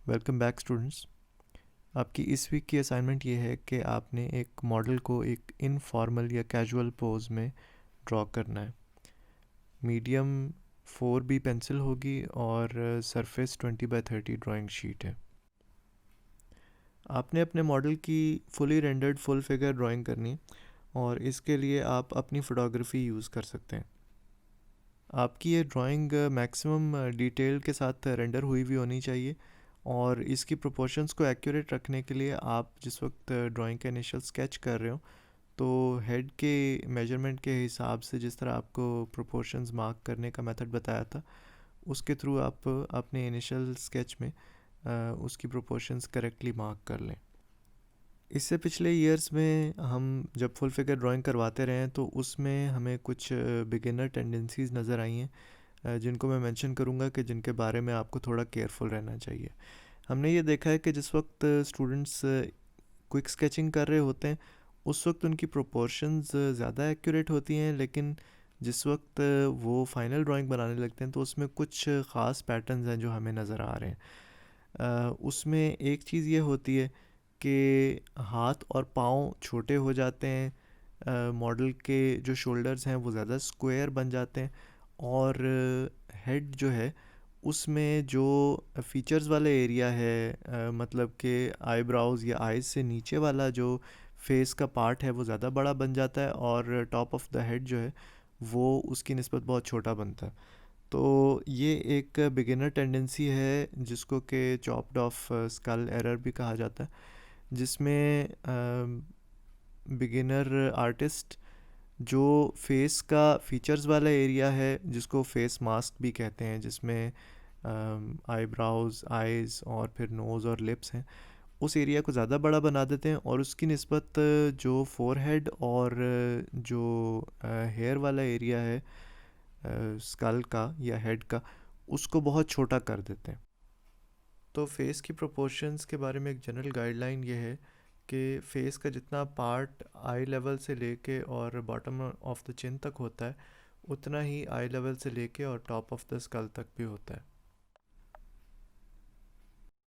Welcome back students. आपकी इस week की असाइनमेंट ये है कि आपने एक मॉडल को एक इनफॉर्मल या कैजुअल पोज में ड्रॉ करना है। मीडियम 4B पेंसिल होगी और सरफेस 20x30 ड्राइंग शीट है। आपने अपने मॉडल की fully rendered full figure drawing करनी है और इसके लिए आप अपनी फ़ोटोग्राफी यूज़ कर सकते हैं। आपकी ये ड्राइंग मैक्सिमम डिटेल के साथ रेंडर हुई हुई होनी चाहिए और इसकी प्रोपोर्शंस को एक्यूरेट रखने के लिए आप जिस वक्त ड्राइंग का इनिशियल स्केच कर रहे हो तो हेड के मेजरमेंट के हिसाब से जिस तरह आपको प्रोपोर्शंस मार्क करने का मेथड बताया था उसके थ्रू आप अपने इनिशियल स्केच में उसकी प्रोपोर्शंस करेक्टली मार्क कर लें। इससे पिछले ईयर्स में हम जब फुल फिगर ड्राइंग करवाते रहे हैं तो उसमें हमें कुछ बिगिनर टेंडेंसीज़ नज़र आई हैं जिनको मैं मेंशन करूँगा कि जिनके बारे में आपको थोड़ा केयरफुल रहना चाहिए। हमने ये देखा है कि जिस वक्त स्टूडेंट्स क्विक स्केचिंग कर रहे होते हैं उस वक्त उनकी प्रोपोर्शंस ज़्यादा एक्यूरेट होती हैं, लेकिन जिस वक्त वो फाइनल ड्राइंग बनाने लगते हैं तो उसमें कुछ ख़ास पैटर्न्स हैं जो हमें नज़र आ रहे हैं। उसमें एक चीज़ ये होती है कि हाथ और पाँव छोटे हो जाते हैं, मॉडल के जो शोल्डर्स हैं वो ज़्यादा स्क्वायर बन जाते हैं और हेड जो है उसमें जो फीचर्स वाला एरिया है, मतलब कि आईब्राउज़ या आइज़ से नीचे वाला जो फेस का पार्ट है वो ज़्यादा बड़ा बन जाता है और टॉप ऑफ द हेड जो है वो उसकी निस्बत बहुत छोटा बनता है। तो ये एक बिगिनर टेंडेंसी है जिसको कि चॉप्ड ऑफ स्कल एरर भी कहा जाता है, जिसमें बिगिनर आर्टिस्ट जो फेस का फीचर्स वाला एरिया है जिसको फेस मास्क भी कहते हैं, जिसमें आईब्राउज़, आइज़ और फिर नोज़ और लिप्स हैं, उस एरिया को ज़्यादा बड़ा बना देते हैं और उसकी निस्बत जो फोरहेड और जो हेयर वाला एरिया है स्कल का या हेड का उसको बहुत छोटा कर देते हैं। तो फेस की प्रोपोर्शंस के बारे में एक जनरल गाइडलाइन ये है कि फेस का जितना पार्ट आई लेवल से लेके और बॉटम ऑफ द चिन तक होता है उतना ही आई लेवल से लेके और टॉप ऑफ द स्कल तक भी होता है।